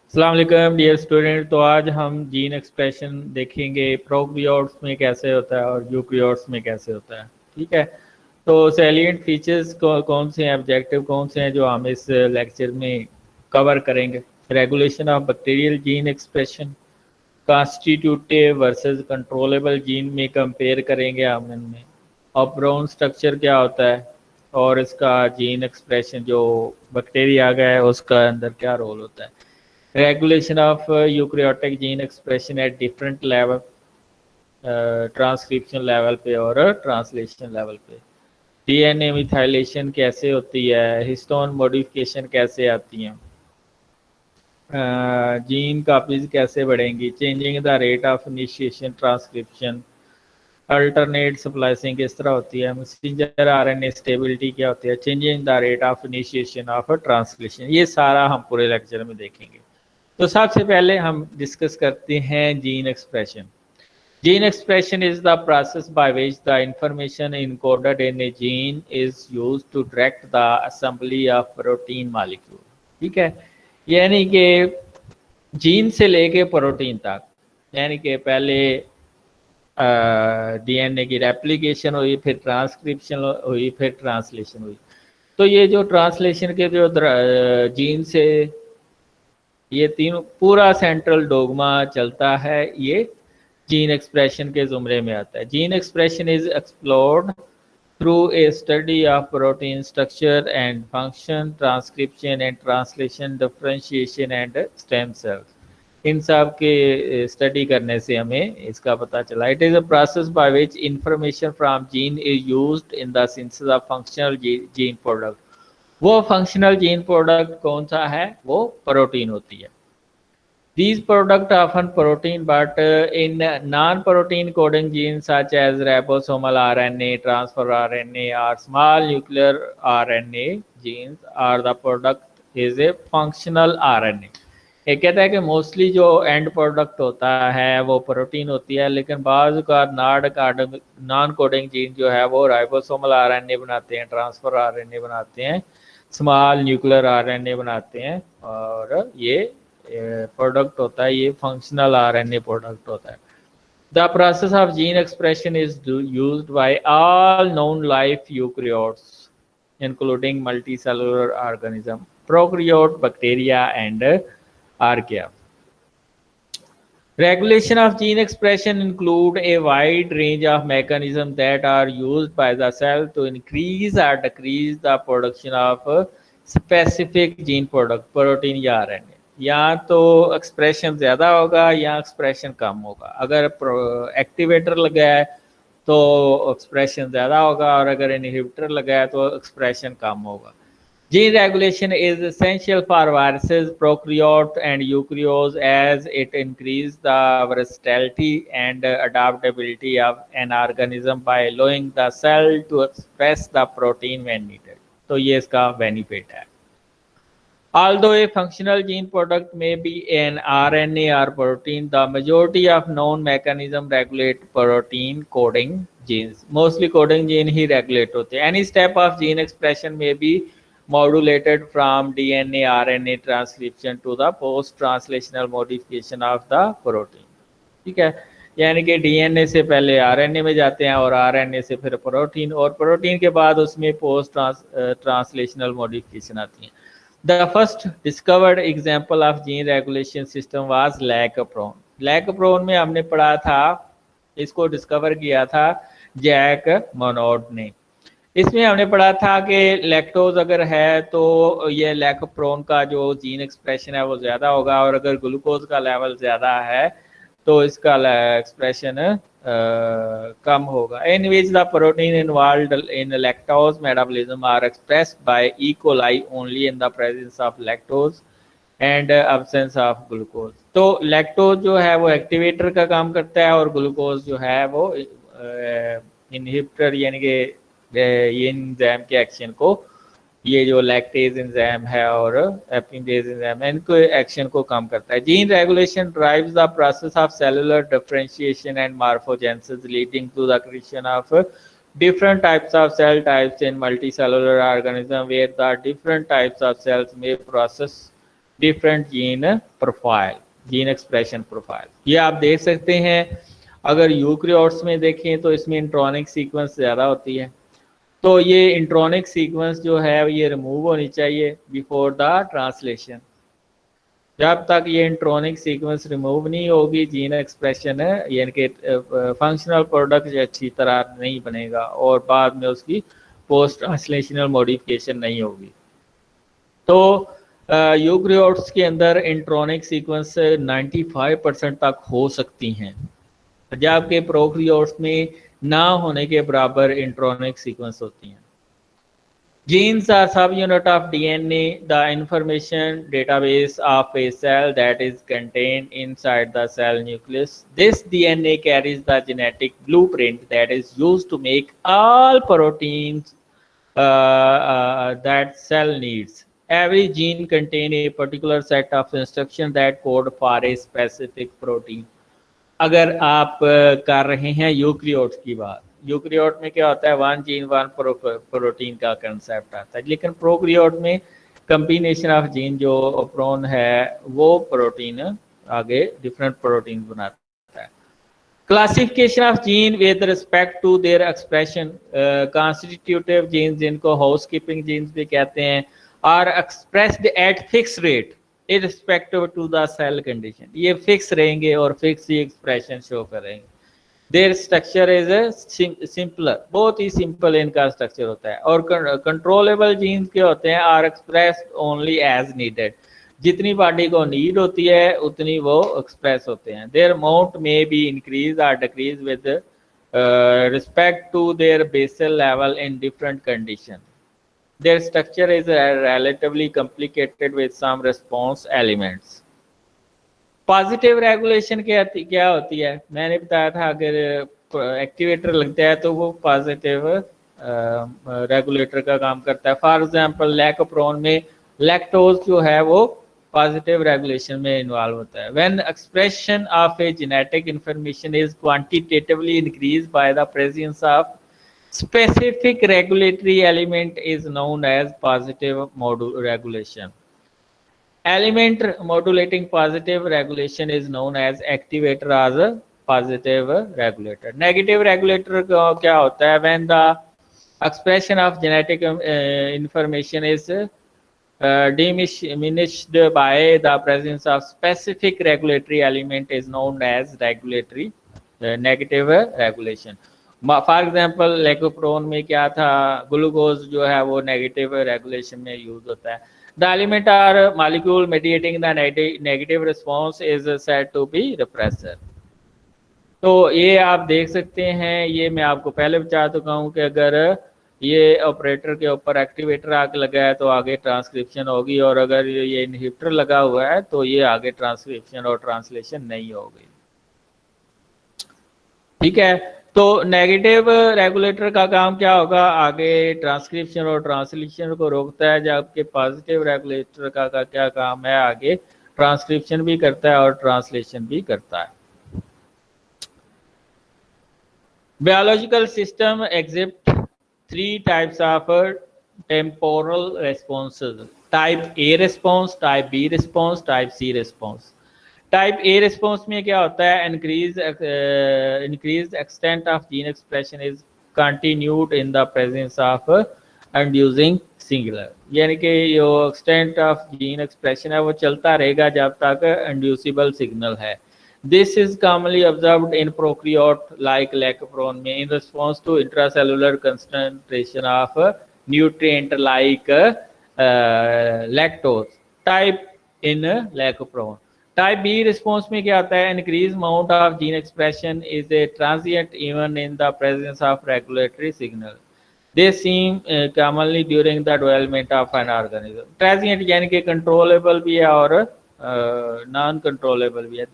अस्सलाम वालेकुम dear student. तो आज हम जीन एक्सप्रेशन देखेंगे, प्रोकैरियोट्स में कैसे होता है और यूकैरियोट्स में कैसे होता है। ठीक है, तो सैलिएंट फीचर्स कौन से हैं, ऑब्जेक्टिव कौन से हैं जो हम इस लेक्चर में कवर करेंगे। Regulation of bacterial gene expression, constitutive versus controllable gene में कंपेयर करेंगे हम इनमें। ऑपरोन स्ट्रक्चर क्या होता है और इसका जीन एक्सप्रेशन जो बैक्टीरिया का है उसका अंदर क्या रोल होता है। Regulation of eukaryotic gene expression at different level, transcription level पे और ट्रांसलेशन लेवल पे। डीएनए मिथाइलेशन कैसे होती है, हिस्टोन मॉडिफिकेशन कैसे आती हैं, जीन कापीज कैसे बढ़ेंगी, changing the rate of initiation transcription, alternate splicing किस तरह होती है, मैसेंजर आरएनए स्टेबिलिटी क्या होती है, changing the rate of initiation of translation. ये सारा हम पूरे लेक्चर में देखेंगे। तो सबसे पहले हम डिस्कस करते हैं gene expression. Gene expression is the process by which the information encoded in a gene is used to direct the assembly of protein molecule। ठीक है, यानी कि जीन से लेके प्रोटीन तक, यानी कि पहले डीएनए की रेप्लिकेशन हुई, फिर ट्रांसक्रिप्शन हुई, फिर ट्रांसलेशन हुई। तो ये जो ट्रांसलेशन के जो जीन से ये तीनों पूरा सेंट्रल डोगमा चलता है, ये जीन एक्सप्रेशन के जुमरे में आता है। Gene expression is explored through a study of protein structure and function, transcription and translation, differentiation and stem cells. इन सब के स्टडी करने से हमें इसका पता चला। It is a process by which information from gene is used in the synthesis of functional gene product. वो फंक्शनल जीन प्रोडक्ट कौन सा है, वो प्रोटीन होती है। These products are often protein, but in non-protein coding genes such as ribosomal RNA, transfer RNA, or small nuclear RNA genes, are the product is a functional RNA। ये कहता है कि मोस्टली जो एंड प्रोडक्ट होता है वो protein होती है, लेकिन बाज़ का नॉन कोडिंग जीन जो है वो राइबोसोमल आरएनए बनाते हैं, ट्रांसफर आरएनए बनाते हैं, स्मॉल न्यूक्लियर आरएनए बनाते हैं, और ये प्रोडक्ट होता है, ये फंक्शनल आरएनए प्रोडक्ट होता है। The process of gene expression is used by all known life eukaryotes including multicellular organism, prokaryote, bacteria and archaea. Regulation of gene expression include a wide range of mechanisms that are used by the cell to increase or decrease the production of specific gene product, protein या RNA। या तो expression ज़्यादा होगा या expression कम होगा। अगर activator लगा है तो एक्सप्रेशन ज़्यादा होगा, और अगर इनहिबिटर लगा है तो एक्सप्रेशन कम होगा। Gene regulation is essential for viruses, prokaryotes, and eukaryotes as it increases the versatility and adaptability of an organism by allowing the cell to express the protein when needed। तो ये इसका benefit है। Although a functional gene product may be an RNA or protein, the majority of known mechanisms regulate protein coding genes। Mostly coding gene he regulate होते हैं। Any step of gene expression may be modulated from DNA RNA transcription to the post-translational modification of the protein। ठीक है, यानी कि DNA से पहले RNA में जाते हैं और आरएनए से फिर प्रोटीन, और प्रोटीन के बाद उसमें पोस्ट ट्रांसलेशनल मॉडिफिकेशन आती है। The first discovered example of gene regulation system was लैकप्रोन। लैकप्रोन में हमने पढ़ा था, इसको डिस्कवर किया था जैक मोनोड ने। इसमें हमने पढ़ा था कि लैक्टोज अगर है तो ये लैकप्रोन का जो जीन एक्सप्रेशन है वो ज़्यादा होगा, और अगर ग्लूकोज का लेवल ज़्यादा है तो इसका एक्सप्रेशन कम होगा। In which the protein involved in lactose metabolism are expressed by E coli only in the presence of lactose and absence of glucose. तो लैक्टोज जो है वो एक्टिवेटर का काम करता है, और ग्लूकोज जो है वो इनहिबिटर, यानी कि ये एंजाइम के एक्शन को, ये जो लैक्टेज एंजाइम है और एपिडेज एंजाइम है, इनको एक्शन को कम करता है। Gene regulation drives the process of cellular differentiation and morphogenesis leading to the creation of different types of cell types in multicellular organism where the different types of cells may process different gene profile, gene expression profile. ये आप देख सकते हैं, अगर eukaryotes में देखें तो इसमें इंट्रॉनिक सीक्वेंस ज़्यादा होती है, तो ये इंट्रॉनिक सीक्वेंस जो है ये रिमूव होनी चाहिए बिफोर द ट्रांसलेशन। जब तक ये इंट्रॉनिक सीक्वेंस रिमूव नहीं होगी, जीन एक्सप्रेशन यानी कि फंक्शनल प्रोडक्ट अच्छी तरह नहीं बनेगा और बाद में उसकी पोस्ट ट्रांसलेशनल मॉडिफिकेशन नहीं होगी। तो यूकैरियोट्स के अंदर इंट्रॉनिक सीक्वेंस 95% तक हो सकती हैं, जबकि प्रोकैरियोट्स में ना होने के बराबर इंट्रॉनिक सीक्वेंस होती हैं। Genes are subunit of DNA, the information database of a cell that is contained inside the cell nucleus. This DNA carries the genetic blueprint that is used to make all proteins that cell needs. Every gene contains a particular set of instructions that code for a specific protein. अगर आप कर रहे हैं eukaryotes की बात, eukaryote में क्या होता है, वन जीन वन प्रोटीन का कंसेप्ट आता है, लेकिन प्रोकैरियोट में कम्बिनेशन ऑफ जीन जो प्रोन है वो प्रोटीन आगे डिफरेंट प्रोटीन बनाता है। Classification of gene with respect to their expression, constitutive gene जिनको हाउसकीपिंग जीन्स भी कहते हैं, are expressed at fix rate irrespective to the cell condition. ये फिक्स रहेंगे और फिक्स ही एक्सप्रेशन शो करेंगे। देयर स्ट्रक्चर इज सिंपलर, बहुत ही सिंपल इनका स्ट्रक्चर होता है। और कंट्रोलेबल जीन्स के होते हैं are expressed only as needed, जितनी बॉडी को नीड होती है उतनी वो एक्सप्रेस होते हैं। देयर अमाउंट में be increase or decrease with respect to their basal level in different condition. Their structure is relatively complicated with some response elements. Ppositive regulation क्या होती है, मैंने बताया था अगर एक्टिवेटर लगता है तो वो पॉजिटिव रेगुलेटर का काम करता है। फॉर एग्जांपल लैकोप्रोन में लैक्टोज जो है वो पॉजिटिव रेगुलेशन में इन्वॉल्व होता है। When expression of a genetic information is quantitatively increase by the presence of specific regulatory element is known as positive regulation. Element modulating positive regulation is known as activator as a positive regulator. Negative regulator क्या होता है, when the expression of genetic information is diminished by the presence of specific regulatory element is known as regulatory negative regulation. For example lac operon में क्या था, glucose जो है वो negative regulation में यूज होता है। The element or molecule mediating the negative response is said to be repressor. तो ये आप देख सकते हैं, ये मैं आपको पहले बता चुका हूँ कि अगर ये ऑपरेटर के ऊपर एक्टिवेटर आके लगा है तो आगे ट्रांसक्रिप्शन होगी, और अगर ये इनहिबिटर लगा हुआ है तो ये आगे ट्रांसक्रिप्शन और ट्रांसलेशन नहीं होगी। ठीक है, तो नेगेटिव रेगुलेटर का काम क्या होगा, आगे ट्रांसक्रिप्शन और ट्रांसलेशन को रोकता है, जबकि पॉजिटिव रेगुलेटर का क्या काम है, आगे ट्रांसक्रिप्शन भी करता है और ट्रांसलेशन भी करता है। Biological system exist 3 types of temporal responses, type A response, type B response, type C response. Type A response में क्या होता है, increase extent of gene expression is continued in the presence of inducing signal, यानी कि जो extent of gene expression है वो चलता रहेगा जब तक इंड्यूसिबल सिग्नल है। This is commonly observed in prokaryote like lac operon में in response to intracellular concentration of nutrient like lactose type in lac operon. Type B response में क्या होता है, increase amount of gene expression is a transient even in the presence of regulatory signal. They seem commonly during the development of an organism. Transient यानी कि controllable भी है और non controllable भी है।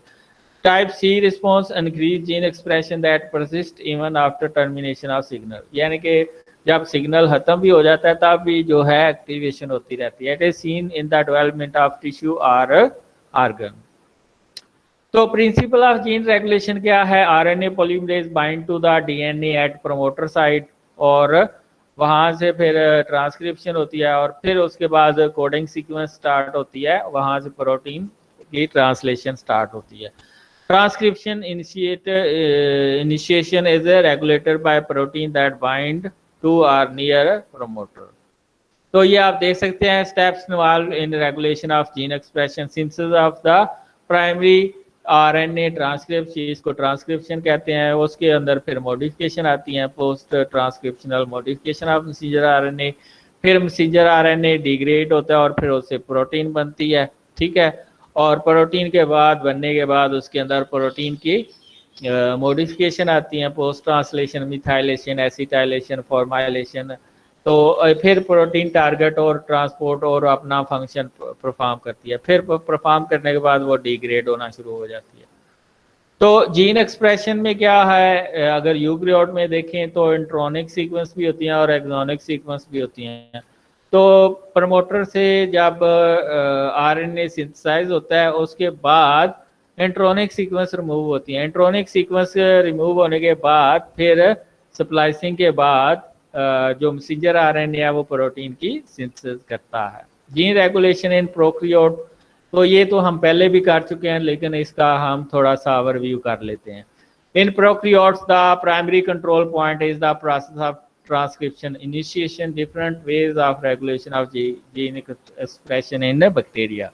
Type C response increase gene expression that persist even after termination of signal, यानी कि जब सिग्नल खत्म भी हो जाता है तब भी जो है एक्टिवेशन होती रहती है। It is seen in the development of tissue और ऑर्गन। तो प्रिंसिपल ऑफ जीन रेगुलेशन क्या है, RNA polymerase bind to the DNA at promoter site और वहाँ से फिर ट्रांसक्रिप्शन होती है और फिर उसके बाद कोडिंग सीक्वेंस स्टार्ट होती है, वहाँ से प्रोटीन की ट्रांसलेशन स्टार्ट होती है। Transcription initiation is regulated by protein that bind to or near promoter। तो ये आप देख सकते हैं steps involve in regulation of gene expression, synthesis of the primary RNA transcript, इसको ट्रांसक्रिप्शन कहते हैं। उसके अंदर फिर मॉडिफिकेशन आती हैं, post transcriptional modification of messenger RNA, फिर मैसेंजर आरएनए डिग्रेड होता है और फिर उससे प्रोटीन बनती है, ठीक है। और प्रोटीन के बाद बनने के बाद उसके अंदर प्रोटीन की मॉडिफिकेशन आती हैं, post translation, methylation, acetylation, formylation. तो फिर प्रोटीन टारगेट और ट्रांसपोर्ट और अपना फंक्शन परफॉर्म करती है। फिर परफॉर्म करने के बाद वो डिग्रेड होना शुरू हो जाती है। तो जीन एक्सप्रेशन में क्या है, अगर यूकैरियोट में देखें तो इंट्रोनिक सीक्वेंस भी होती हैं और एक्सोनिक सीक्वेंस भी होती हैं। तो प्रमोटर से जब आरएनए सिंथेसाइज होता है उसके बाद इंट्रोनिक सीक्वेंस रिमूव होती है। इंट्रोनिक सीक्वेंस रिमूव होने के बाद फिर स्प्लाइसिंग के बाद जो मैसेंजर आरएनए है वो प्रोटीन की सिंथेसिस करता है। जीन रेगुलेशन इन प्रोकैरियोट, तो ये तो हम पहले भी कर चुके हैं लेकिन इसका हम थोड़ा सा ओवरव्यू कर लेते हैं। In prokaryotes the primary control point is the process of transcription initiation, different ways of regulation of gene expression in bacteria,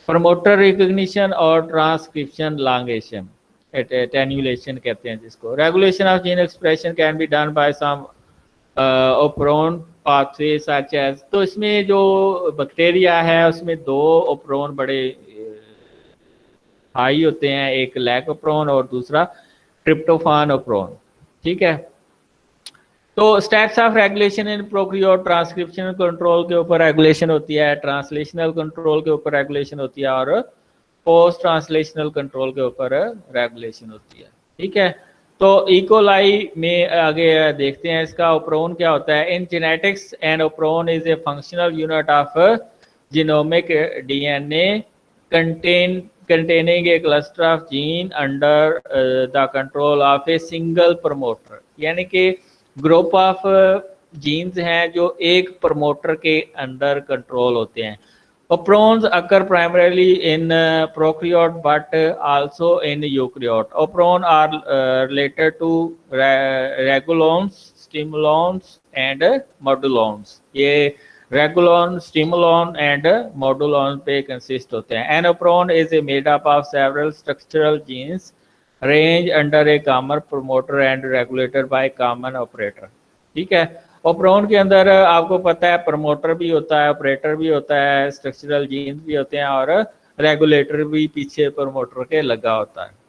promoter recognition और ट्रांसक्रिप्शन लॉन्गेशन, एटेन्यूलेशन कहते हैं जिसको। Regulation of gene expression can be done by some operon pathway such as, तो इसमें जो bacteria है उसमें दो ओप्रोन बड़े हाई होते हैं, एक लैक ओप्रोन और दूसरा ट्रिप्टोफान ओप्रोन, ठीक है। तो steps of regulation in prokaryote, transcription control के ऊपर रेगुलेशन होती है, ट्रांसलेशनल कंट्रोल के ऊपर रेगुलेशन होती है और पोस्ट ट्रांसलेशनल कंट्रोल के ऊपर रेगुलेशन होती है, ठीक है। तो इकोलाई में आगे देखते हैं इसका ओप्रोन क्या होता है। In genetics and operon is a functional unit of genomic DNA containing a cluster of gene under the control of a single promoter, यानी कि ग्रुप ऑफ जीन्स हैं जो एक प्रमोटर के अंदर कंट्रोल होते हैं। Oprons occur primarily in prokaryote but also in eukaryote. Opron are related to regulons, stimulons and modulons. ये रेगुलॉन, स्टिमुलॉन एंड मॉडुलॉन पे कंसिस्ट होते हैं। An operon is a made up of several structural genes range under a common promoter and regulated by common operator, ठीक है। ओप्रोन के अंदर आपको पता है प्रमोटर भी होता है, ऑपरेटर भी होता है, स्ट्रक्चरल जीन्स भी होते हैं और रेगुलेटर भी पीछे प्रमोटर के लगा होता है।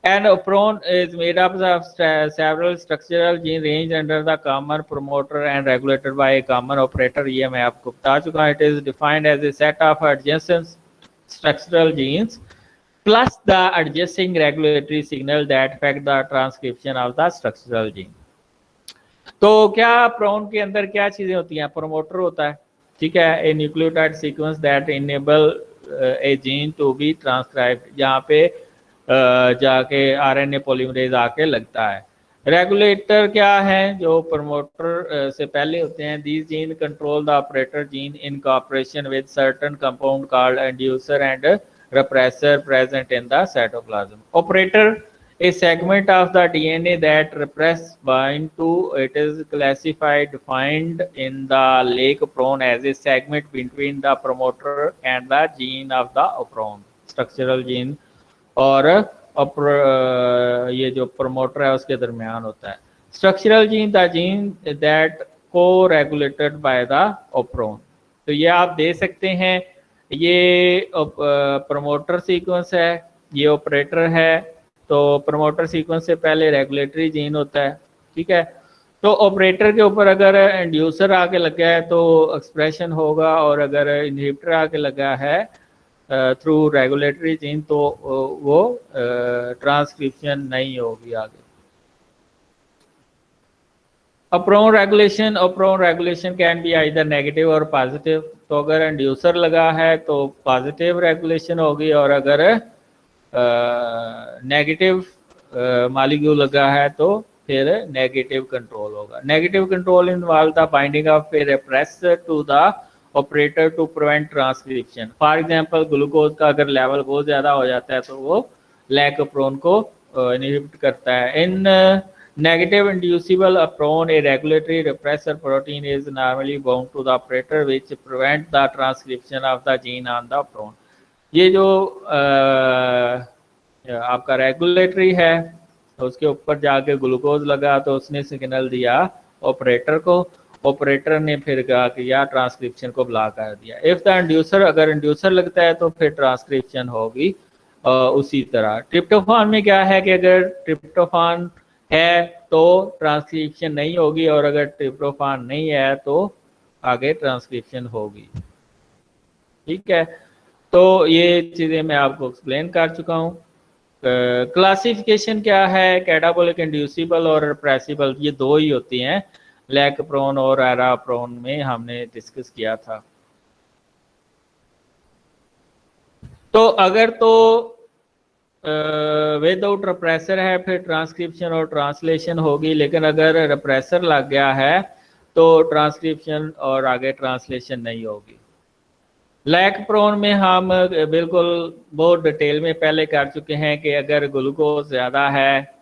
An opron is made up of several structural gene range under the common promoter and regulated by a common operator। ये मैं आपको बता चुका हूँ। It is defined as a set of adjacent structural genes plus the adjacent regulatory signal that affect the transcription of the structural gene। तो क्या prone के अंदर क्या चीजें होती हैं? प्रमोटर होता है, ठीक है, a nucleotide sequence that enable a gene to be transcribed, जहाँ पे जाके आरएनए पॉलीमरेज आके लगता है। रेगुलेटर क्या है? जो प्रमोटर से पहले होते हैं। These gene control the operator gene in cooperation with certain compound called inducer and repressor present in the cytoplasm. Operator, a segment of the DNA that repress bind to it is classified defined in the lake opron as a segment between the promoter and the gene of the opron, structural gene, और ये जो promoter है उसके दरमियान होता है। Structural gene the gene that को regulated by the ओप्रोन। तो ये आप दे सकते हैं, ये प्रमोटर सीक्वेंस है, ये ऑपरेटर है। तो प्रमोटर सीक्वेंस से पहले रेगुलेटरी जीन होता है, ठीक है। तो ऑपरेटर के ऊपर अगर इंड्यूसर आके लगा है तो एक्सप्रेशन होगा, और अगर इनहिबिटर आके लगा है थ्रू रेगुलेटरी जीन तो वो ट्रांसक्रिप्शन नहीं होगी आगे। Operon regulation can be either negative or positive. तो अगर इंड्यूसर लगा है तो पॉजिटिव रेगुलेशन होगी, और अगर नेगेटिव मॉलिक्यूल लगा है तो फिर नेगेटिव कंट्रोल होगा। Negative control involve the binding of a repressor to the operator to prevent transcription. For example glucose का अगर लेवल बहुत ज़्यादा हो जाता है तो वो लैक प्रोन को इनहिबिट करता है। In negative inducible operon a regulatory repressor protein is normally bound to the operator which prevent the transcription of the gene on the operon. ये जो आपका रेगुलेटरी है उसके ऊपर जाके ग्लूकोज लगा तो उसने सिग्नल दिया ऑपरेटर को, ऑपरेटर ने फिर कहा कि यार ट्रांसक्रिप्शन को ब्लॉक कर दिया। इफ द इंड्यूसर, अगर इंड्यूसर लगता है तो फिर ट्रांसक्रिप्शन होगी। उसी तरह ट्रिप्टोफान में क्या है कि अगर ट्रिप्टोफान है तो ट्रांसक्रिप्शन नहीं होगी और अगर ट्रिप्टोफान नहीं है तो आगे ट्रांसक्रिप्शन होगी। ठीक है, तो ये चीज़ें मैं आपको एक्सप्लेन कर चुका हूँ। क्लासिफिकेशन क्या है, कैटाबोलिक इंड्यूसिबल और रेप्रेसिबल, ये दो ही होती हैं। लैक प्रोन और एरा प्रोन में हमने डिस्कस किया था। तो अगर तो विदाउट रिप्रेसर है फिर ट्रांसक्रिप्शन और ट्रांसलेशन होगी, लेकिन अगर रिप्रेसर लग गया है तो ट्रांसक्रिप्शन और आगे ट्रांसलेशन नहीं होगी। लैक प्रोन में हम बिल्कुल बहुत डिटेल में पहले कर चुके हैं कि अगर ग्लूकोज ज़्यादा है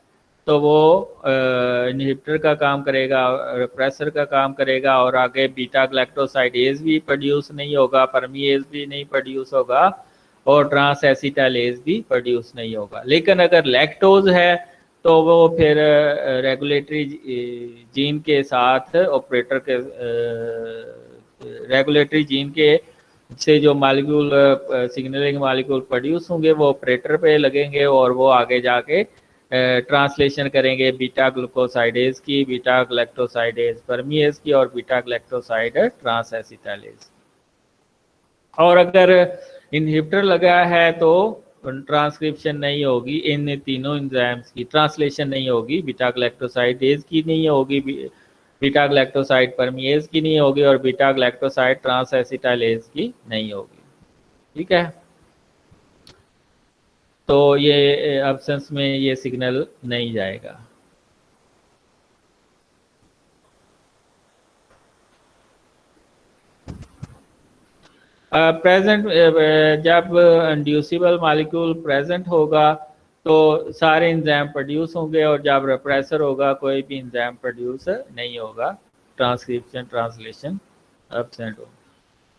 तो वो इनहिबिटर का काम करेगा, रिप्रेसर का काम करेगा और आगे बीटा ग्लैक्टोसाइडेज भी प्रोड्यूस नहीं होगा, परमीएज भी नहीं प्रोड्यूस होगा और ट्रांस एसिटाइलेज भी प्रोड्यूस नहीं होगा। लेकिन अगर लैक्टोज है तो वो फिर रेगुलेटरी जीन के साथ ऑपरेटर के रेगुलेटरी जीन के से जो मालिक्यूल सिग्नलिंग मालिक्यूल प्रोड्यूस होंगे वो ऑपरेटर पे लगेंगे और वो आगे जाके ट्रांसलेशन करेंगे बीटा ग्लूकोसाइडेज की, बीटा ग्लैक्टोसाइडेज परमीएज की और बीटा ग्लैक्टोसाइड ट्रांस एसिटाइलेज। और अगर इनहिबिटर लगा है तो ट्रांसक्रिप्शन नहीं होगी, इन तीनों एंजाइम्स की ट्रांसलेशन नहीं होगी, बीटा ग्लैक्टोसाइडेज की नहीं होगी, बीटा ग्लैक्टोसाइड परमीएज की नहीं होगी और बीटा ग्लैक्टोसाइड ट्रांस एसिटाइलेज की नहीं होगी। ठीक है, तो ये एब्सेंस में ये सिग्नल नहीं जाएगा। प्रेजेंट जब इंड्यूसिबल मॉलिक्यूल प्रेजेंट होगा तो सारे एंजाइम प्रोड्यूस होंगे और जब रिप्रेसर होगा कोई भी एंजाइम प्रोड्यूस नहीं होगा, ट्रांसक्रिप्शन ट्रांसलेशन एब्सेंट होगा।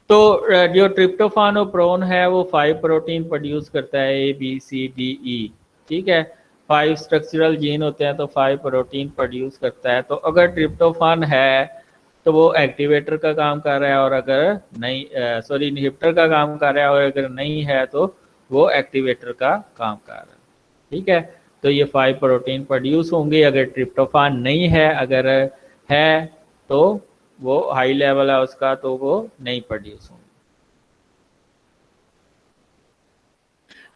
तो जो ट्रिप्टोफानोप्रोन है वो 5 प्रोटीन प्रोड्यूस करता है, A B C D E. ठीक है, 5 स्ट्रक्चरल जीन होते हैं तो 5 प्रोटीन प्रोड्यूस करता है। तो अगर ट्रिप्टोफान है तो वो एक्टिवेटर का काम कर रहा है और अगर नहीं सॉरी इनहिबिटर का काम कर रहा है और अगर नहीं है तो वो एक्टिवेटर का काम कर रहा है। ठीक है, तो ये 5 प्रोटीन प्रोड्यूस होंगे अगर ट्रिप्टोफान नहीं है, अगर है तो वो हाई लेवल है उसका तो वो नहीं प्रोड्यूस होंगे।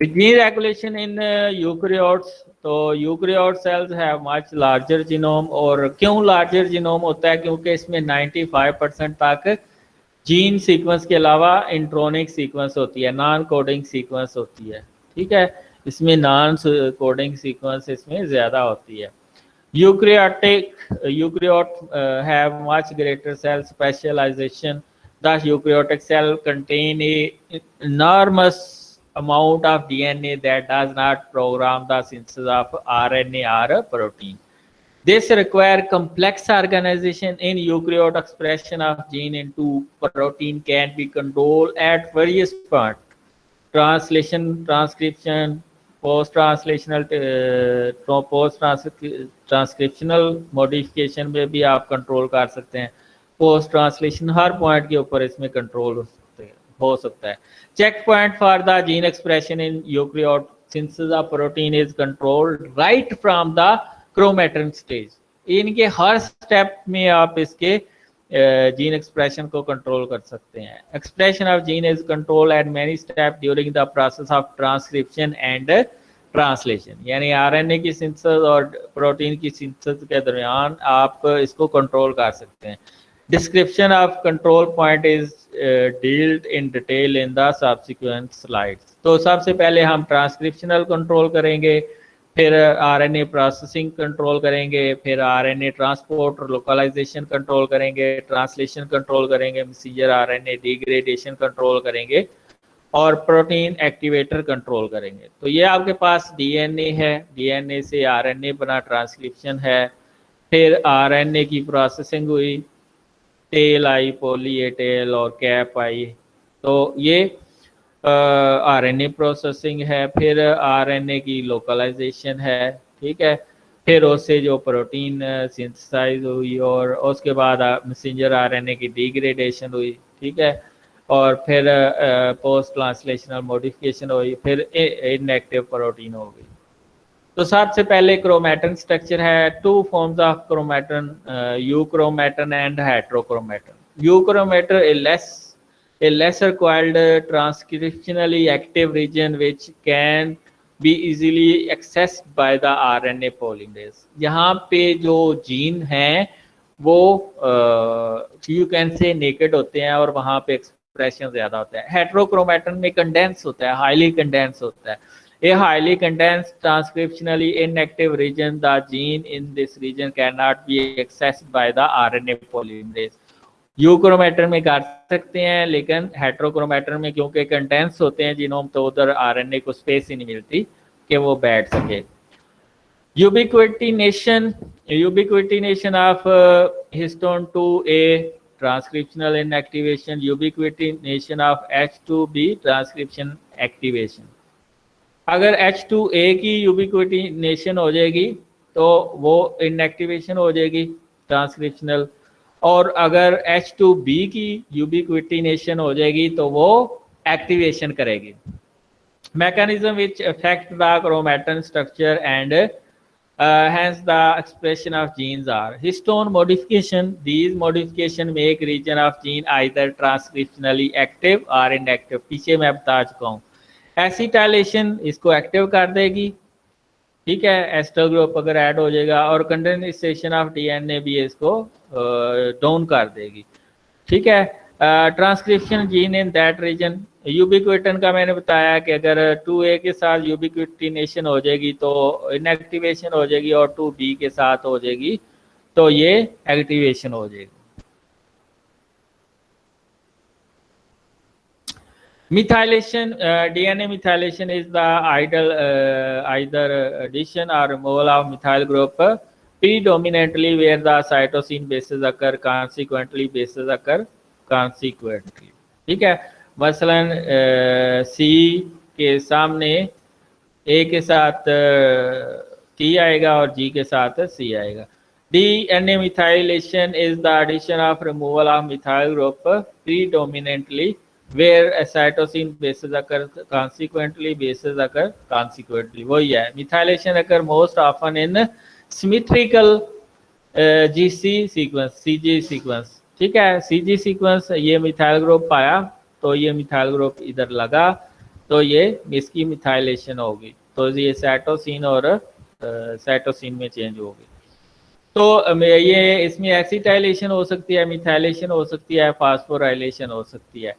जीन रेगुलेशन इन यूकैरियोट्स, तो eukaryote cells have much larger genome. और क्यों लार्जर जीनोम होता है? क्योंकि इसमें 95% तक जीन सीक्वेंस के अलावा इंट्रोनिक सीक्वेंस होती है, नॉन कोडिंग सीक्वेंस होती है। ठीक है, इसमें नॉन कोडिंग सीक्वेंस इसमें ज़्यादा होती है। Eukaryote have much greater cell specialization. The eukaryotic cell contain a enormous amount of DNA that does not program the synthesis of RNA or protein. This require complex organization in eukaryote. Expression of gene into protein can be controlled at various points. Translation, transcription, post-transcriptional modification में भी आप control कर सकते हैं। Post translation हर point के ऊपर इसमें control हो सकता है। Check point for the gene expression in eukaryote synthesis of protein is controlled right from the chromatin stage. इनके हर स्टेप में आप इसके जीन एक्सप्रेशन को कंट्रोल कर सकते हैं। Expression of gene is control eight many step during the process of transcription and translation. यानी आरएनए की सिंथेसिस और प्रोटीन की सिंथेसिस के दरमियान आप इसको कंट्रोल कर सकते हैं। Description of control point is dealt in detail in the subsequent slides. तो सबसे पहले हम ट्रांसक्रिप्शनल कंट्रोल करेंगे, फिर आरएनए प्रोसेसिंग कंट्रोल करेंगे, फिर आरएनए ट्रांसपोर्ट और लोकलाइजेशन कंट्रोल करेंगे, ट्रांसलेशन कंट्रोल करेंगे, मैसेंजर आरएनए डिग्रेडेशन कंट्रोल करेंगे और प्रोटीन एक्टिवेटर कंट्रोल करेंगे। तो ये आपके पास डीएनए है, डीएनए से आरएनए बना, ट्रांसक्रिप्शन है, फिर आरएनए की प्रोसेसिंग हुई, टेल आई, पॉली ए टेल और कैप आई, तो ये आरएनए प्रोसेसिंग है, फिर आरएनए की लोकलाइजेशन है, ठीक है, फिर उससे जो प्रोटीन सिंथेसाइज हुई और उसके बाद मैसेंजर आरएनए की डिग्रेडेशन हुई, ठीक है, और फिर पोस्ट ट्रांसलेशनल मॉडिफिकेशन हुई, फिर इनएक्टिव प्रोटीन हो गई। तो सबसे पहले क्रोमैटिन स्ट्रक्चर है, two forms of chromatin, euchromatin and heterochromatin. Euchromatin a lesser coiled transcriptionally active region which can be easily accessed by the RNA polymerase। यहाँ पे जो जीन हैं वो यू कैन से नेकेड होते हैं और वहाँ पे एक्सप्रेशन ज़्यादा होता है। हेट्रोक्रोमैटिन में कंडेंस होता है, हाईली कंडेंस होता है। A highly condensed transcriptionally inactive region, the gene in this region cannot be accessed by the RNA polymerase। Euchromatin में कर सकते हैं, लेकिन हेट्रोक्रोमैटिन में क्योंकि कंटेंट्स होते हैं जीनोम, तो उधर आरएनए को स्पेस ही नहीं मिलती कि वो बैठ सके। Ubiquitination of histone 2A transcriptional inactivation, ubiquitination of H2B transcription activation. अगर H2A की यूबिक्विटिनेशन हो जाएगी तो वो इनएक्टिवेशन हो जाएगी ट्रांसक्रिप्शनल, और अगर H2B की यूबिक्विटिनेशन हो जाएगी तो वो एक्टिवेशन करेगी। Mechanism which affect the chromatin structure and hence the expression of genes are histone modification। These modification make region of gene either transcriptionally active or inactive। पीछे मैं बता चुका हूँ। एसिटाइलेशन इसको एक्टिव कर देगी, ठीक है, एस्टर ग्रुप अगर ऐड हो जाएगा, और कंडेंसेशन ऑफ डीएनए भी इसको डाउन कर देगी, ठीक है। Transcription gene in that region, ubiquitin का मैंने बताया कि अगर 2A के साथ यूबिक्विटिनेशन हो जाएगी तो इनएक्टिवेशन हो जाएगी, और 2B के साथ हो जाएगी तो ये एक्टिवेशन हो जाएगी। Methylation, DNA methylation is the either addition or removal of methyl group predominantly where the cytosine bases occur, consequently bases occur consequently, ठीक है। मसलन C के सामने A के साथ T आएगा और G के साथ C आएगा। DNA methylation is the addition of removal of methyl group predominantly where a cytosine bases occur, consequently bases occur consequently, वही है। methylation occur most often in symmetrical GC sequence, CG sequence, ठीक है। CG sequence ये methyl group पाया तो ये methyl group इधर लगा तो ये इसकी मिथाइलेशन होगी, तो ये साइटोसिन और साइटोसिन में चेंज होगी। तो ये इसमें एसिटाइलेशन हो सकती है, मिथाइलेशन हो सकती है, फास्फोराइलेशन हो सकती है।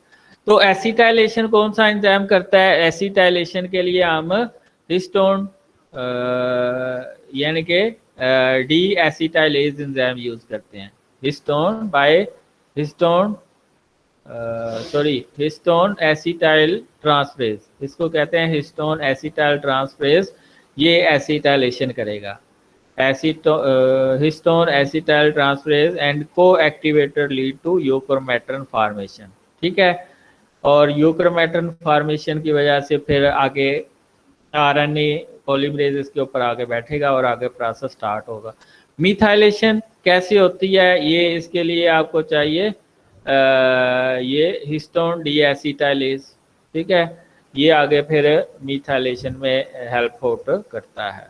तो एसिटाइलेशन कौन सा एंजाइम करता है? एसिटाइलेशन के लिए हम हिस्टोन यानी कि डी एसिटाइलेज एंजाइम यूज करते हैं। हिस्टोन एसिटाइल ट्रांसफरेज, इसको कहते हैं हिस्टोन एसिटाइल ट्रांसफरेज, ये एसिटाइलेशन करेगा। Histone acetyl transferase and coactivator lead to euchromatin formation, ठीक है। और यूक्रोमैटिन फॉर्मेशन की वजह से फिर आगे आरएनए पॉलीमरेज इसके ऊपर आगे बैठेगा और आगे प्रोसेस स्टार्ट होगा। मिथाइलेशन कैसे होती है, ये इसके लिए आपको चाहिए ये हिस्टोन डीएसिटाइलेज, ठीक है, ये आगे फिर मिथाइलेशन में हेल्प आउट करता है।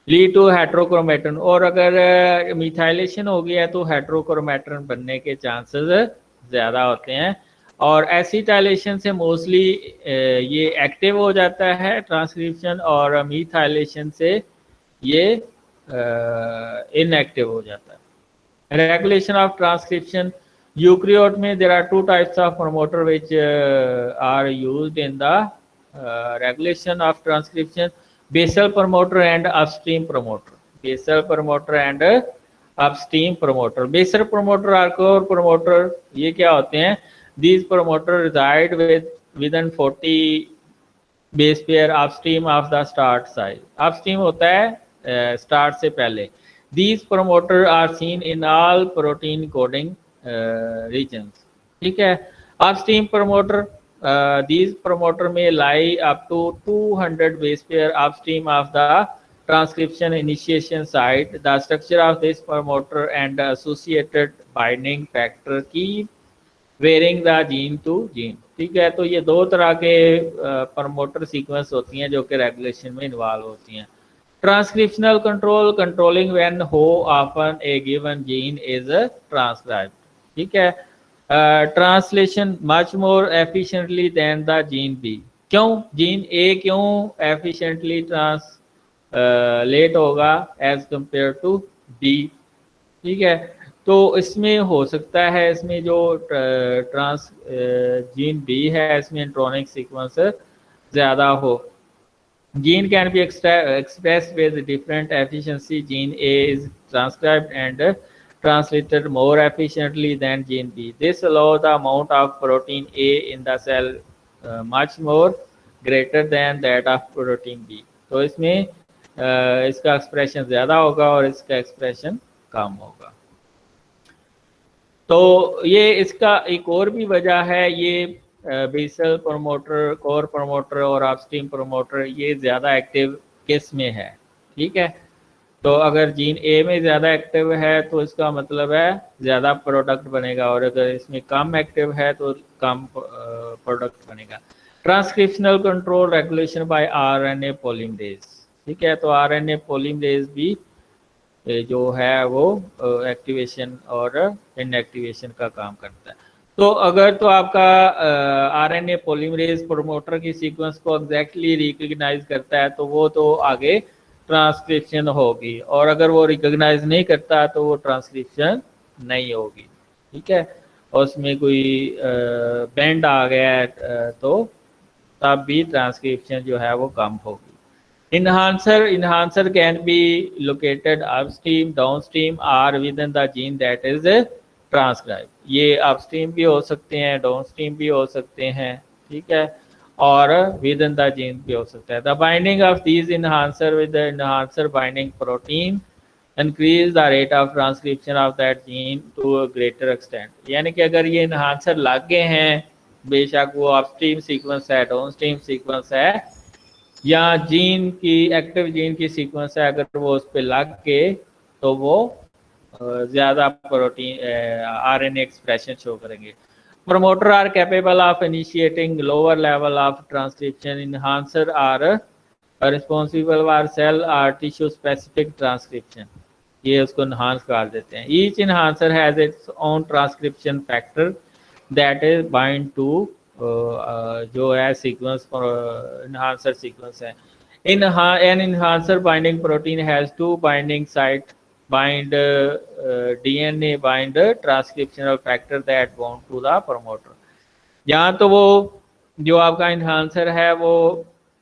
लीड टू हेट्रोक्रोमैटिन, और अगर मिथाइलेशन हो गया तो हेट्रोक्रोमैटिन बनने के चांसेस ज़्यादा होते हैं। और एसिटाइलेशन से मोस्टली ये एक्टिव हो जाता है ट्रांसक्रिप्शन, और मिथाइलेशन से ये इनएक्टिव हो जाता है। रेगुलेशन ऑफ ट्रांसक्रिप्शन, यूकैरियोट में there are two types of promoter which are used in the regulation of transcription. Basal promoter and upstream promoter, basal promoter and upstream promoter. Basal promoter और core promoter ये क्या होते हैं? These promoter reside within 40 base pair upstream of the start site. Upstream होता है start से पहले। These promoter are seen in all protein coding regions. ठीक है। Upstream promoter, these promoter may lie up to 200 base pair upstream of the transcription initiation site. The structure of this promoter and the associated binding factor keep varying the gene to gene। ठीक है। तो ये दो तरह के promoter sequence होती हैं जो कि रेगुलेशन में इन्वॉल्व होती हैं। Transcriptional control, controlling when how often a given gene is transcribed. ठीक है। Translation much more efficiently than the gene B. क्यों जीन ए क्यों एफिशिएंटली ट्रांसलेट होगा एज कंपेयर टू बी? ठीक है। तो इसमें हो सकता है, इसमें जो ट्रांस जीन बी है इसमें इंट्रोनिक सीक्वेंस ज़्यादा हो। Gene can be expressed with different efficiency. Gene A is transcribed and translated more efficiently than gene B. This allows the amount of protein A in the cell much more greater than that of protein B. तो इसमें इसका expression ज़्यादा होगा और इसका expression कम होगा। तो ये इसका एक और भी वजह है, ये बेसल प्रमोटर, कोर प्रमोटर और अपस्ट्रीम प्रमोटर ये ज़्यादा एक्टिव किस में है। ठीक है। तो अगर जीन ए में ज़्यादा एक्टिव है तो इसका मतलब है ज़्यादा प्रोडक्ट बनेगा, और अगर इसमें कम एक्टिव है तो कम प्रोडक्ट बनेगा। Transcriptional control regulation by RNA polymerase. ठीक है। तो आरएनए पॉलीमरेज भी जो है वो एक्टिवेशन और इनएक्टिवेशन का काम करता है। तो अगर तो आपका आरएनए पॉलीमरेज प्रोमोटर की सीक्वेंस को एग्जैक्टली रिकग्नाइज करता है तो वो तो आगे ट्रांसक्रिप्शन होगी, और अगर वो रिकग्नाइज नहीं करता तो वो ट्रांसक्रिप्शन नहीं होगी। ठीक है। और उसमें कोई बैंड आ गया है तो तब भी ट्रांसक्रिप्शन जो है वो कम होगी। Enhancer can be located upstream, downstream or within the gene that is transcribed। ये upstream भी हो सकते हैं, downstream भी हो सकते हैं। ठीक है। और within the gene भी हो सकता है। The binding of these enhancer with the enhancer binding protein increase the rate of transcription of that gene to a greater extent। यानी कि अगर ये enhancer लग गए हैं, बेशक वो upstream sequence है, downstream sequence है, या जीन की एक्टिव जीन की सीक्वेंस है, अगर वो उस पर लग के तो वो ज़्यादा प्रोटीन आरएनए एक्सप्रेशन शो करेंगे। Promoter are capable of initiating lower level of transcription. Enhancer are responsible for cell or tissue specific transcription. ये उसको इनहांस कर देते हैं। Each enhancer has its own transcription factor that is bind to जो है sequence enhancer sequence है। An enhancer binding protein has two binding site, bind DNA, bind transcriptional factor that bound to the promoter. यहाँ तो वो जो आपका इनहांसर है वो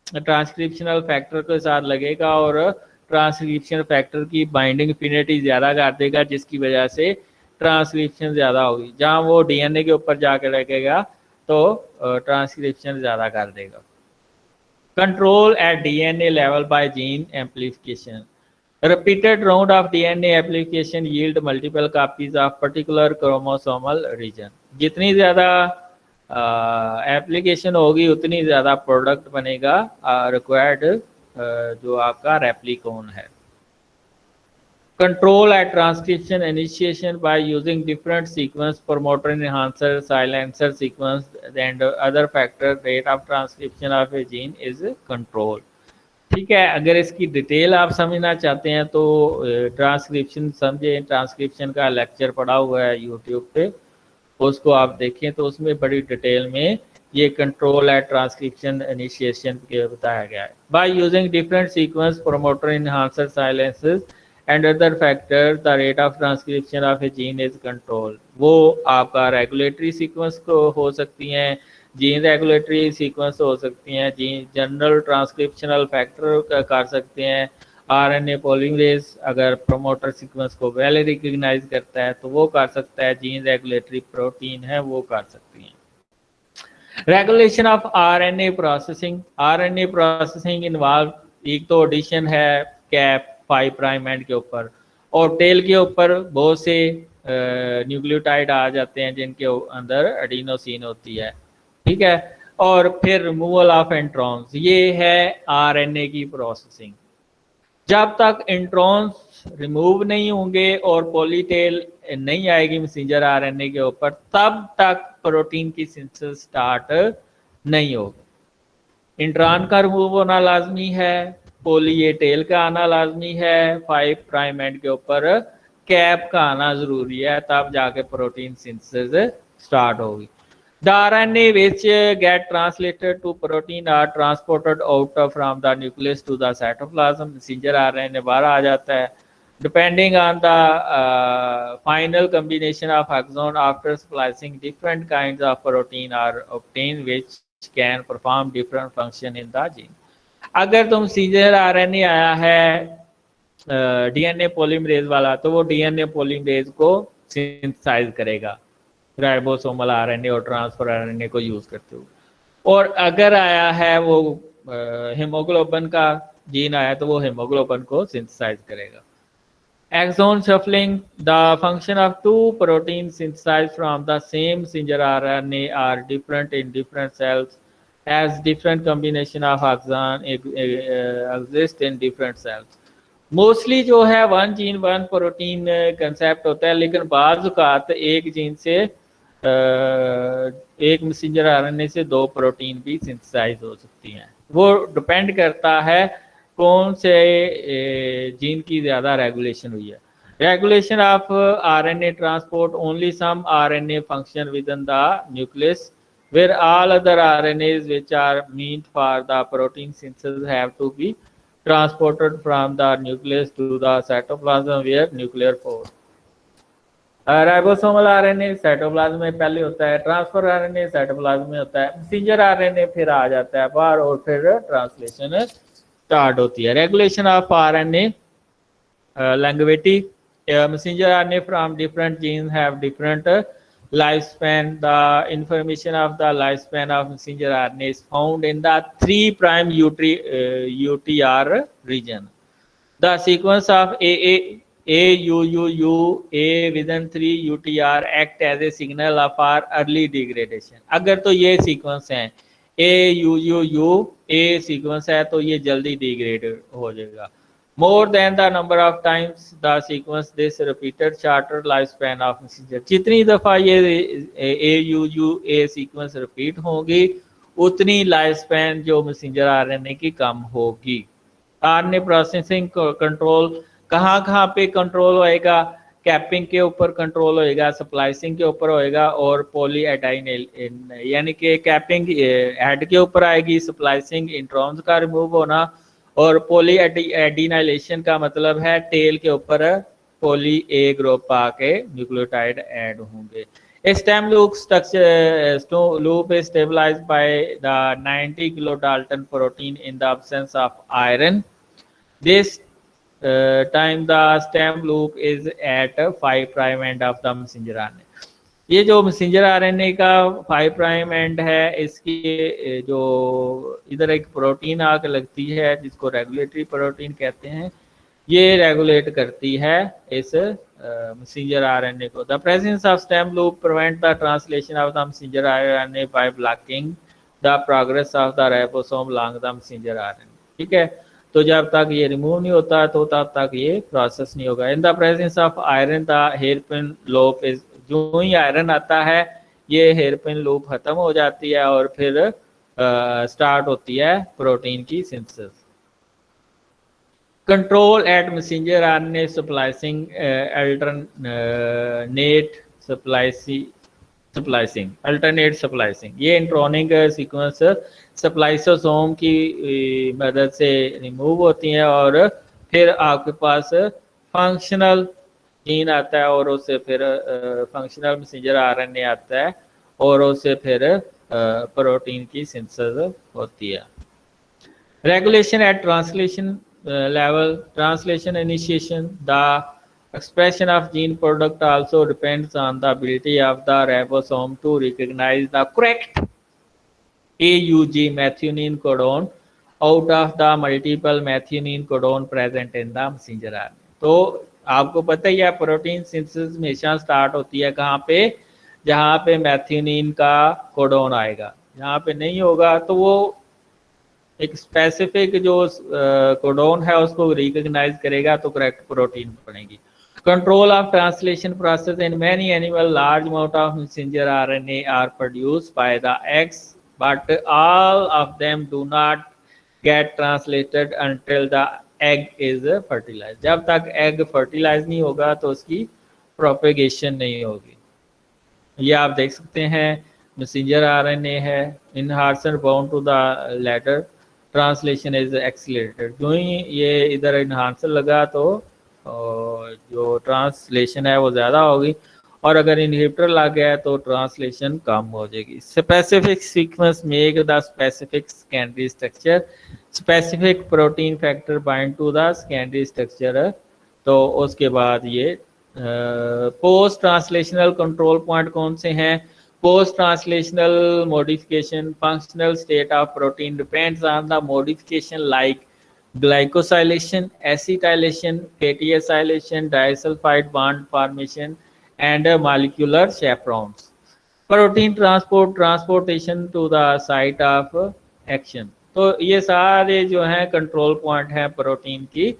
ट्रांसक्रिप्शनल फैक्टर के साथ लगेगा और ट्रांसक्रिप्शन फैक्टर की बाइंडिंग एफिनिटी ज़्यादा कर देगा, जिसकी वजह से ट्रांसक्रिप्शन ज़्यादा होगी। जहाँ वो डीएनए के ऊपर जाके लगेगा तो ट्रांसक्रिप्शन ज़्यादा कर देगा। Control at DNA level by gene amplification. Repeated round of DNA amplification yield multiple copies of particular chromosomal region. जितनी ज़्यादा एप्लीकेशन होगी उतनी ज़्यादा प्रोडक्ट बनेगा रिक्वायर्ड जो आपका रेप्लिकोन है। Control at transcription initiation by using different sequence, promoter, enhancer, silencer sequence and other factor, rate of transcription of a gene is control। ठीक है। अगर इसकी डिटेल आप समझना चाहते हैं तो ट्रांसक्रिप्शन समझे, ट्रांसक्रिप्शन का लेक्चर पड़ा हुआ है यूट्यूब पे, उसको आप देखें तो उसमें बड़ी डिटेल में ये कंट्रोल एट ट्रांसक्रिप्शन इनिशिएशन के बताया गया है। By using different sequence, promoter, enhancer, silencers and other factor the rate of transcription of a gene is control. वो आपका रेगुलेटरी सीक्वेंस को हो सकती हैं, जीन रेगुलेटरी सीक्वेंस हो सकती हैं, जीन जनरल ट्रांसक्रिप्शनल फैक्टर कर सकते हैं, आरएनए पॉलीमरेज अगर प्रमोटर सीक्वेंस को वेल रिकग्नाइज करता है तो वो कर सकता है, जीन रेगुलेटरी प्रोटीन है वो कर सकती हैं। Regulation of RNA processing, RNA processing involve एक तो एडिशन है कैप 5 प्राइम एंड के ऊपर, और टेल के ऊपर बहुत से न्यूक्लियोटाइड आ जाते हैं जिनके अंदर एडिनोसिन होती है, ठीक है। और फिर रिमूवल ऑफ इंट्रॉन्स, ये है आरएनए की प्रोसेसिंग। जब तक इंट्रॉन्स रिमूव नहीं होंगे और पॉलीटेल नहीं आएगी मैसेंजर आरएनए के ऊपर, तब तक प्रोटीन की सिंथेसिस स्टार्ट नहीं होगी। इंट्रॉन का रिमूव होना लाजमी है, पोली ए टेल का आना लाजमी है, 5 प्राइम एंड के ऊपर कैप का आना जरूरी है, तब जाके प्रोटीन सिंथेसिस स्टार्ट होगी। The RNA which get translated to protein are transported out from the nucleus to the cytoplasm. Messenger RNA बाहर आ जाता है। Depending on the final combination of exon after splicing, different kinds of protein are obtained which can perform different function in the gene. अगर तो messenger RNA आया है DNA polymerase वाला, तो वो डीएनए पॉलीमरेज को सिंथेसाइज करेगा राइबोसोमल आरएनए और ट्रांसफर आरएनए को यूज करते हुए। और अगर आया है वो हीमोग्लोबिन का जीन आया तो वो हीमोग्लोबिन को सिंथेसाइज करेगा। Exon shuffling, the function of two protein synthesize from the same messenger RNA are different in different cells as different combination of exon exist in different cells. Mostly जो है one gene one protein concept होता है, लेकिन बाज़ औक़ात एक gene से एक मैसेंजर आरएनए से 2 प्रोटीन भी सिंथेसाइज हो सकती हैं। वो डिपेंड करता है कौन से जीन की ज़्यादा रेगुलेशन हुई है। Regulation of RNA transport, only some RNA function within the nucleus where all other RNAs which are meant for the protein synthesis have to be transported from the nucleus to the cytoplasm where nuclear force। Ribosomal RNA cytoplasm में पहले होता है, transfer RNA cytoplasm में होता है, messenger RNA फिर आ जाता है बाहर और फिर ट्रांसलेशन स्टार्ट होती है। Regulation of RNA longevity, messenger RNA from different genes have different lifespan. The information of the lifespan of messenger RNA is found in the 3' UTR region. The sequence of AUUU A within 3 UTR act as a signal of our early degradation. अगर तो ये sequence है AUUU A sequence है तो ये जल्दी degrade हो जाएगा। More than the number of times the sequence this repeated shorter lifespan of messenger। जितनी दफ़ा ये AUUA सीक्वेंस रिपीट होगी उतनी लाइफ स्पैन जो मैसेंजर आरएनए की कम होगी। आरएनए प्रोसेसिंग कंट्रोल कहाँ पे कंट्रोल होएगा? कैपिंग के ऊपर कंट्रोल होएगा, स्प्लाइसिंग के ऊपर होएगा और पॉली एडाइनिल, यानी कि कैपिंग हेड के ऊपर आएगी, स्प्लाइसिंग इंट्रॉन्स का रिमूव होना, और पॉली एडिनाइलेशन का मतलब है टेल के ऊपर पॉली ए ग्रुप आके न्यूक्लियोटाइड ऐड होंगे। Stem loop structure loop is stabilized by the 90 kilo dalton protein in the absence of iron. This time the stem loop is at 5 prime end of the messenger RNA. ये जो messenger RNA का 5 prime and है, इसकी जो इधर एक protein आके लगती है जिसको रेगुलेटरी प्रोटीन कहते हैं, ये रेगुलेट करती है इस मैसेंजर आरएनए को। The presence of stem loop prevent the translation of the messenger RNA by blocking the progress of the ribosome long the messenger RNA. ठीक है, तो जब तक ये रिमूव नहीं होता तो तब तक ये प्रोसेस नहीं होगा। इन the presence of iron the hairpin loop is, जो ही आयरन आता है ये हेयरपिन लूप खत्म हो जाती है और फिर स्टार्ट होती है प्रोटीन की synthesis. Control at messenger RNA splicing, alternate splicing, ये इंट्रोनिक सीक्वेंस स्प्लाइसोसोम की मदद से रिमूव होती हैं और फिर आपके पास फंक्शनल जीन आता है और उससे फिर फंक्शनल मैसेंजर आरएनए आता है और उससे फिर प्रोटीन की सिंथेसिस होती है। Regulation at translation level, translation initiation, the expression of gene product also depends on the ability of the ribosome to recognize the correct AUG methionine codon out of the multiple methionine codon present in the messenger RNA। तो आपको पता ही है protein synthesis हमेशा start होती है कहाँ पे, जहाँ पे मैथियोनिन का कोडोन आएगा। जहाँ पे नहीं होगा तो वो एक स्पेसिफिक जो कोडोन है उसको रिकॉग्नाइज करेगा तो करेक्ट प्रोटीन बनेगी। Control of translation process in many animal, large amount of messenger RNA are produced by the eggs but all of them do not get translated until the egg is fertilize. जब तक egg fertilize नहीं होगा तो उसकी propagation नहीं होगी। ये आप देख सकते हैं मैसेंजर आरएनए है, enhancer bound to the latter, translation is accelerated. जो ही ये इधर इनहांसर लगा तो जो ट्रांसलेशन है वो ज़्यादा होगी और अगर इनहिबिटर लग गया तो ट्रांसलेशन कम हो जाएगी। Specific sequence make the specific secondary structure, specific protein factor bind to the secondary structure. तो उसके बाद ये पोस्ट ट्रांसलेशनल कंट्रोल पॉइंट कौन से हैं? Post translational modification, functional state of protein depends on the modification like glycosylation, acetylation, fatty acylation, disulfide bond formation and molecular chaperones. Protein transport, transportation to the site of action। तो ये सारे जो हैं control point हैं protein की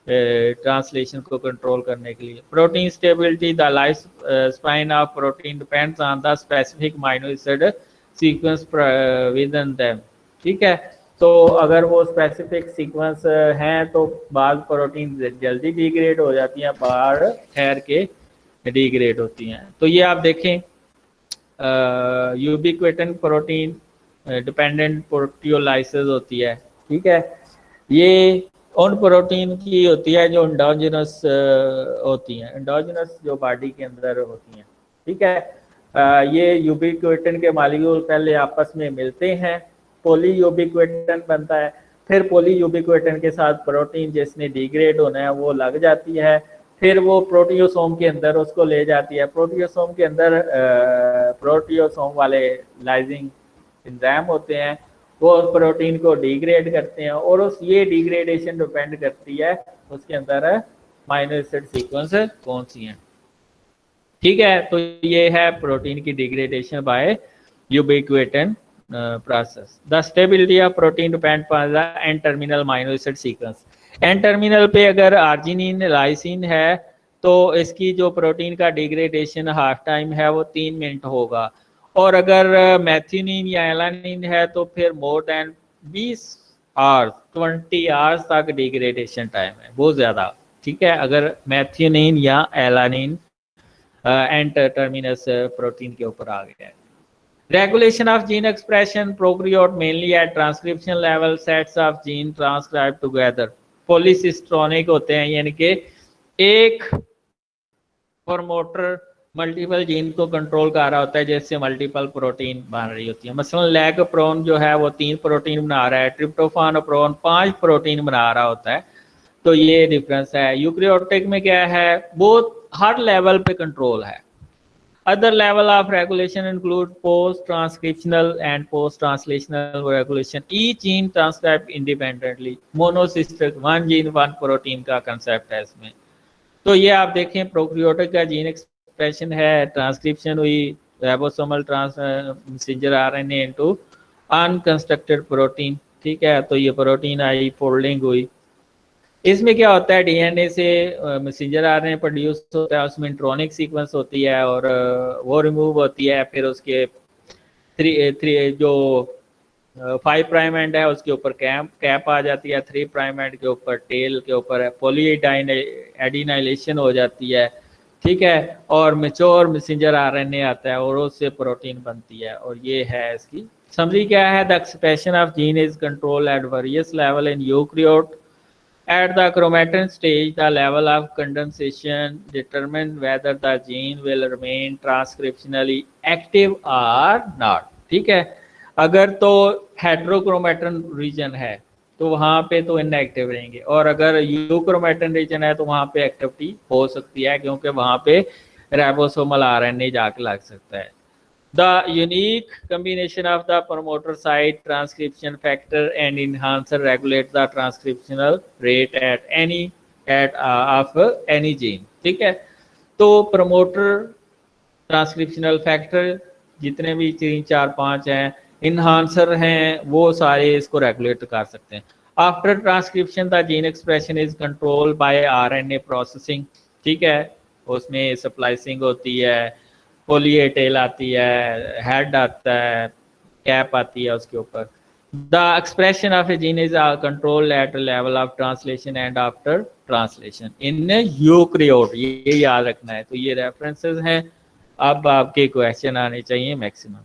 translation को control करने के लिए। Protein stability, the life spine of protein depends on the specific amino acid sequence with in them. ठीक है, तो अगर वो स्पेसिफिक सीक्वेंस हैं तो बाद प्रोटीन जल्दी डिग्रेड हो जाती हैं, बाहर ठहर के डिग्रेड होती हैं। तो ये आप देखें यूबिक्विटिन प्रोटीन डिपेंडेंट प्रोटियोलाइसिस होती है। ठीक है, ये उन प्रोटीन की होती है जो एंडोजिनस होती हैं, एंडोजिनस जो बॉडी के अंदर होती हैं। ठीक है, ये यूबिक्विटिन के मॉलिक्यूल पहले आपस में मिलते हैं, पॉली यूबिक्विटिन बनता है, फिर पॉली यूबिक्विटिन के साथ प्रोटीन जिसने डिग्रेड होना है वो लग जाती है, फिर वो प्रोटियोसोम के अंदर उसको ले जाती है। प्रोटियोसोम के अंदर प्रोटियोसोम वाले लाइजिंग एंजाइम होते हैं, वो प्रोटीन को डिग्रेड करते हैं और उस ये डिग्रेडेशन डिपेंड करती है उसके अंदर अमीनो एसिड सीक्वेंस कौन सी हैं। ठीक है, तो ये है प्रोटीन की degradation by ubiquitin process. The stability of protein depend on the N terminal amino acid sequence. N terminal पे अगर आर्जिनिन लाइसिन है तो इसकी जो प्रोटीन का डिग्रेडेशन हाफ टाइम है वो 3 मिनट होगा, और अगर मैथियोनिन या एलानिन है तो फिर मोर देन 20 आवर्स 20 आवर्स तक डिग्रेडेशन टाइम है, बहुत ज़्यादा। ठीक है, अगर मैथियोनिन या एलानिन एंड टर्मिनस प्रोटीन के ऊपर आ गया है। Regulation of gene expression, prokaryote mainly at transcription level, sets of gene transcribe together, polycistronic होते हैं, यानी कि एक प्रमोटर मल्टीपल जीन को कंट्रोल कर रहा होता है, जैसे मल्टीपल प्रोटीन बन रही होती है। मसलन लैगप्रोन जो है वो 3 प्रोटीन बना रहा है, ट्रिप्टोफान प्रोन 5 प्रोटीन बना रहा होता है। तो ये डिफरेंस है। यूकैरियोटिक में क्या है, बहुत हर लेवल पे कंट्रोल है। Other level of regulation include post transcriptional and post translational regulation. Each gene transcribe independently, monocistronic 1 gene 1 protein का कंसेप्ट है इसमें। तो ये आप देखें प्रोकैरियोटिक का जीन एक्सप्रेशन है, ट्रांसक्रिप्शन हुई, ribosomal messenger RNA into unconstructed protein. ठीक है, तो ये प्रोटीन आई, फोल्डिंग हुई। इसमें क्या होता है, डीएनए से मैसेंजर आरएनए प्रोड्यूस होता है, उसमें इंट्रोनिक सीक्वेंस होती है और वो रिमूव होती है, फिर उसके 3 जो 5 प्राइम एंड है उसके ऊपर कैप आ जाती है, 3 प्राइम एंड के ऊपर टेल के ऊपर पॉलीएडिनाइलेशन हो जाती है। ठीक है, और मैच्योर मैसेंजर आरएनए आता है और उससे प्रोटीन बनती है। और ये है इसकी समरी क्या है, the expression of gene is control at various level in eukaryote At the chromatin stage, the level of condensation determine whether the gene will remain transcriptionally active or not. ठीक है, अगर तो हेट्रोक्रोमेटिन रीजन है तो वहाँ पे तो inactive रहेंगे, और अगर यूक्रोमेटिन रीजन है तो वहाँ पे एक्टिविटी हो सकती है, क्योंकि वहाँ पे राइबोसोमल आरएनए जाके लग सकता है. The unique combination of the promoter site transcription factor and enhancer regulates the transcriptional rate of any gene. ठीक है, तो प्रमोटर, ट्रांसक्रिप्शनल फैक्टर जितने भी 3 4 5 हैं, इन्हांसर हैं, वो सारे इसको रेगुलेट कर सकते हैं. After transcription the gene expression is control by RNA processing. ठीक है, उसमें स्प्लाइसिंग होती है, पोली टेल आती है, हेड आता है, कैप आती है उसके ऊपर. The expression of a gene is control at level of translation and after translation in eukaryote. ये याद रखना है. तो ये रेफरेंसेस हैं. अब आपके क्वेश्चन आने चाहिए मैक्सिमम.